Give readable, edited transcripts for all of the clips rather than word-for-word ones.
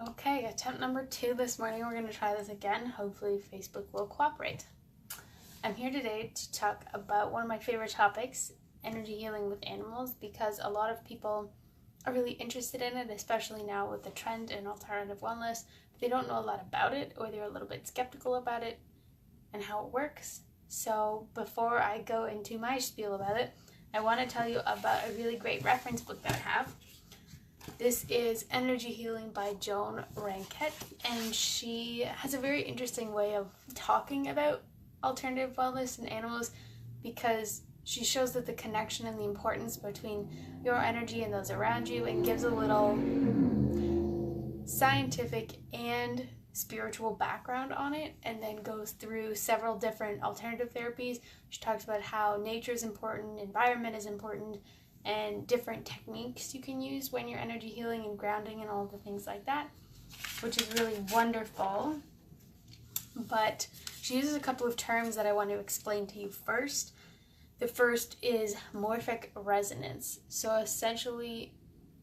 Okay, attempt number 2 this morning. We're going to try this again. Hopefully Facebook will cooperate. I'm here today to talk about one of my favorite topics, energy healing with animals, because a lot of people are really interested in it, especially now with the trend in alternative wellness. They don't know a lot about it, or they're a little bit skeptical about it and how it works. So before I go into my spiel about it, I want to tell you about a really great reference book that I have. This is Energy Healing by Joan Ranket, and she has a very interesting way of talking about alternative wellness and animals because she shows that the connection and the importance between your energy and those around you, and gives a little scientific and spiritual background on it, and then goes through several different alternative therapies. She talks about how nature is important, environment is important, and different techniques you can use when you're energy healing and grounding and all the things like that, which is really wonderful. But she uses a couple of terms that I want to explain to you first. The first is morphic resonance. So essentially,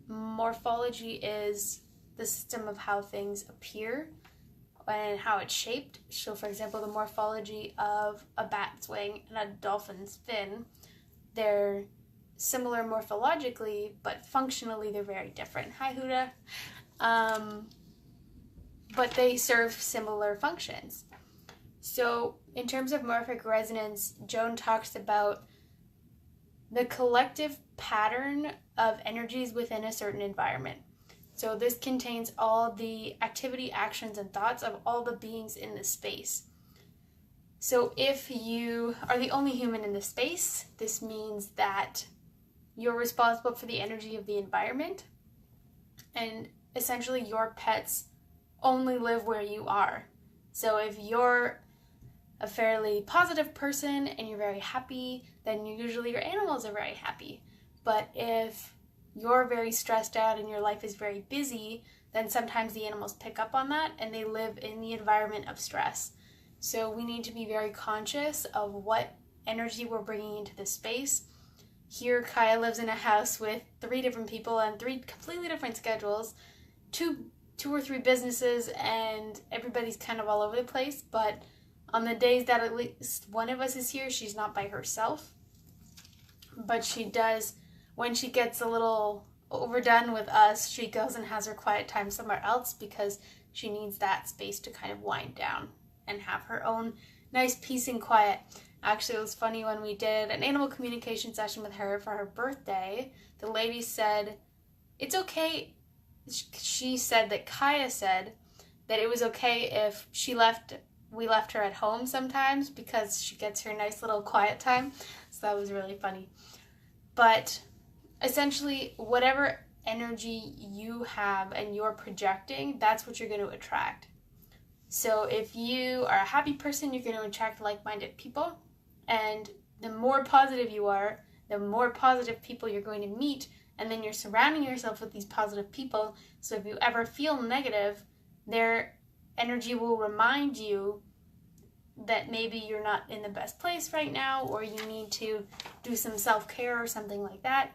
morphology is the system of how things appear and how it's shaped. So for example, the morphology of a bat's wing and a dolphin's fin, they're similar morphologically, but functionally they're very different. Hi, Huda. But they serve similar functions. So in terms of morphic resonance, Joan talks about the collective pattern of energies within a certain environment. So this contains all the activity, actions, and thoughts of all the beings in the space. So if you are the only human in the space, this means that you're responsible for the energy of the environment, and essentially your pets only live where you are. So if you're a fairly positive person and you're very happy, then usually your animals are very happy. But if you're very stressed out and your life is very busy, then sometimes the animals pick up on that and they live in the environment of stress. So we need to be very conscious of what energy we're bringing into the space. Here, Kaya lives in a house with 3 different people and 3 completely different schedules, two or three businesses, and everybody's kind of all over the place. But on the days that at least one of us is here, she's not by herself. But she does, when she gets a little overdone with us, she goes and has her quiet time somewhere else because she needs that space to kind of wind down and have her own nice peace and quiet. Actually, it was funny when we did an animal communication session with her for her birthday. The lady said, it's okay. She said that Kaya said that it was okay if we left her at home sometimes because she gets her nice little quiet time. So that was really funny. But essentially, whatever energy you have and you're projecting, that's what you're going to attract. So if you are a happy person, you're going to attract like-minded people. And the more positive you are, the more positive people you're going to meet. And then you're surrounding yourself with these positive people. So if you ever feel negative, their energy will remind you that maybe you're not in the best place right now, or you need to do some self-care or something like that.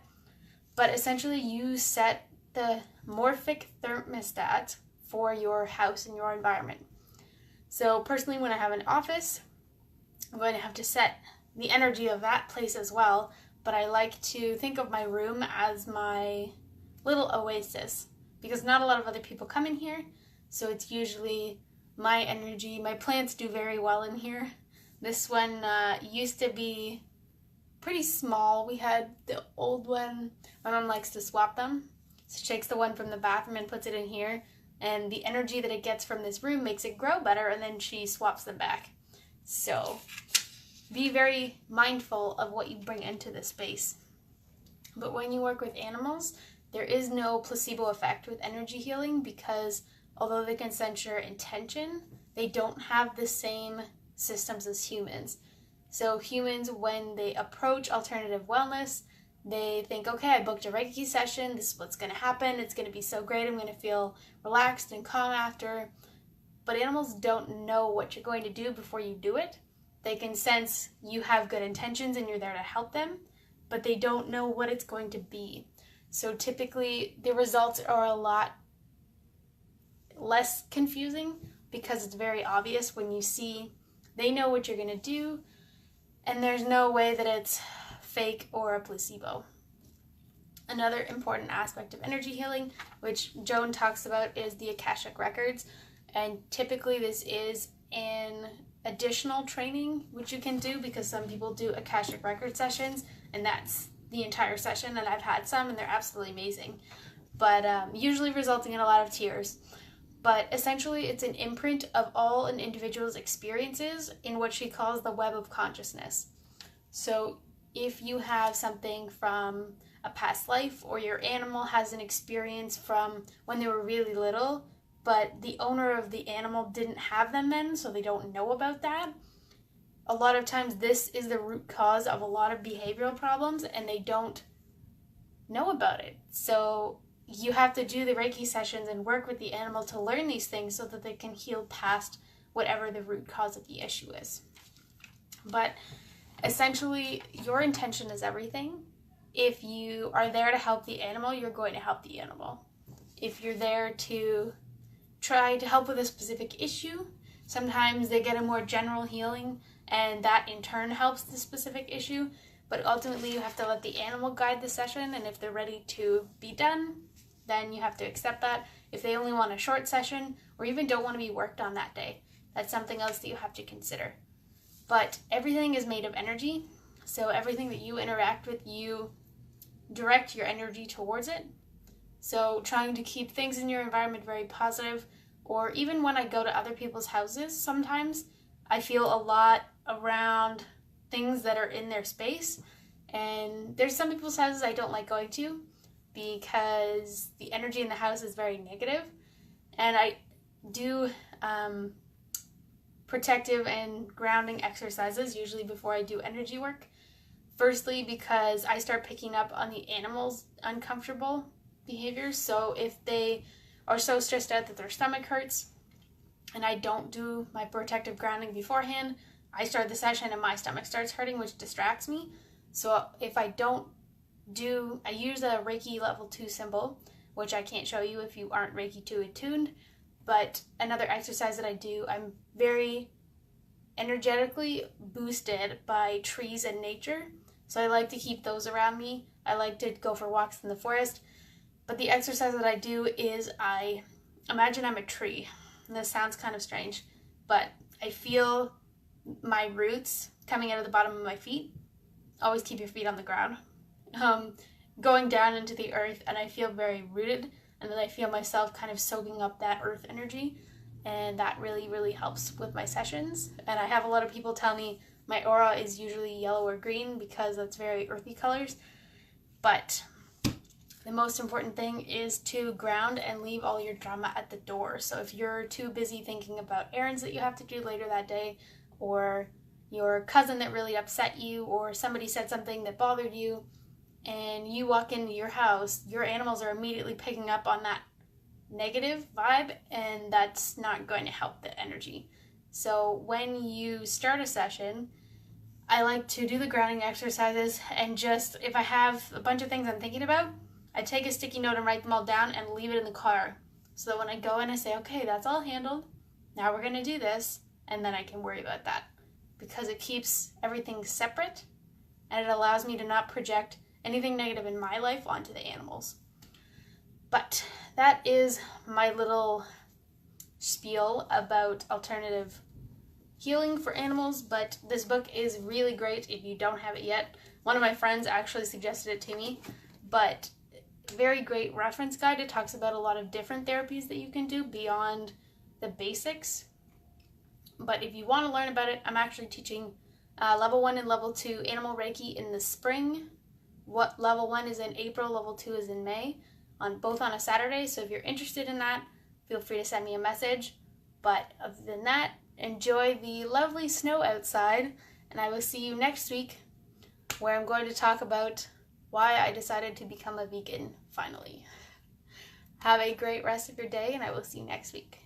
But essentially, you set the morphic thermostat for your house and your environment. So personally, when I have an office, I'm going to have to set the energy of that place as well, but I like to think of my room as my little oasis because not a lot of other people come in here, so it's usually my energy. My plants do very well in here. This one used to be pretty small. We had the old one. My mom likes to swap them. So she takes the one from the bathroom and puts it in here, and the energy that it gets from this room makes it grow better, and then she swaps them back. So be very mindful of what you bring into the space. But when you work with animals, there is no placebo effect with energy healing because although they can sense your intention, they don't have the same systems as humans. So humans, when they approach alternative wellness, they think, okay, I booked a Reiki session, this is what's going to happen, it's going to be so great, I'm going to feel relaxed and calm after. But animals don't know what you're going to do before you do it. They can sense you have good intentions and you're there to help them, but they don't know what it's going to be. So typically the results are a lot less confusing because it's very obvious when you see they know what you're going to do, and there's no way that it's fake or a placebo. Another important aspect of energy healing, which Joan talks about, is the Akashic Records. And typically this is an additional training which you can do, because some people do Akashic Record sessions and that's the entire session, and I've had some and they're absolutely amazing, but usually resulting in a lot of tears. But essentially it's an imprint of all an individual's experiences in what she calls the web of consciousness. So if you have something from a past life, or your animal has an experience from when they were really little, but the owner of the animal didn't have them then, so they don't know about that. A lot of times this is the root cause of a lot of behavioral problems, and they don't know about it. So you have to do the Reiki sessions and work with the animal to learn these things so that they can heal past whatever the root cause of the issue is. But essentially, your intention is everything. If you are there to help the animal, you're going to help the animal. If you're there to try to help with a specific issue, sometimes they get a more general healing, and that in turn helps the specific issue. But ultimately, you have to let the animal guide the session, and if they're ready to be done, then you have to accept that. If they only want a short session, or even don't want to be worked on that day, that's something else that you have to consider. But everything is made of energy, so everything that you interact with, you direct your energy towards it. So trying to keep things in your environment very positive, or even when I go to other people's houses, sometimes I feel a lot around things that are in their space. And there's some people's houses I don't like going to because the energy in the house is very negative. And I do protective and grounding exercises usually before I do energy work. Firstly, because I start picking up on the animal's uncomfortable behaviors. So if they are so stressed out that their stomach hurts and I don't do my protective grounding beforehand, I start the session and my stomach starts hurting, which distracts me. So if I don't do, I use a Reiki level 2 symbol, which I can't show you if you aren't Reiki 2 attuned. But another exercise that I do, I'm very energetically boosted by trees and nature. So I like to keep those around me. I like to go for walks in the forest. But the exercise that I do is I imagine I'm a tree. And this sounds kind of strange, but I feel my roots coming out of the bottom of my feet. Always keep your feet on the ground. Going down into the earth, and I feel very rooted, and then I feel myself kind of soaking up that earth energy, and that really, really helps with my sessions. And I have a lot of people tell me my aura is usually yellow or green because that's very earthy colors, but the most important thing is to ground and leave all your drama at the door. So if you're too busy thinking about errands that you have to do later that day, or your cousin that really upset you, or somebody said something that bothered you, and you walk into your house, your animals are immediately picking up on that negative vibe, and that's not going to help the energy. So when you start a session, I like to do the grounding exercises, and just, if I have a bunch of things I'm thinking about, I take a sticky note and write them all down and leave it in the car. So that when I go in, I say, okay, that's all handled. Now we're going to do this, and then I can worry about that. Because it keeps everything separate, and it allows me to not project anything negative in my life onto the animals. But that is my little spiel about alternative healing for animals. But this book is really great if you don't have it yet. One of my friends actually suggested it to me, but very great reference guide. It talks about a lot of different therapies that you can do beyond the basics. But if you want to learn about it, I'm actually teaching level 1 and level 2 animal Reiki in the spring. What level 1 is in April, level 2 is in May, both on a Saturday. So if you're interested in that, feel free to send me a message. But other than that, enjoy the lovely snow outside, and I will see you next week, where I'm going to talk about why I decided to become a vegan finally. Have a great rest of your day, and I will see you next week.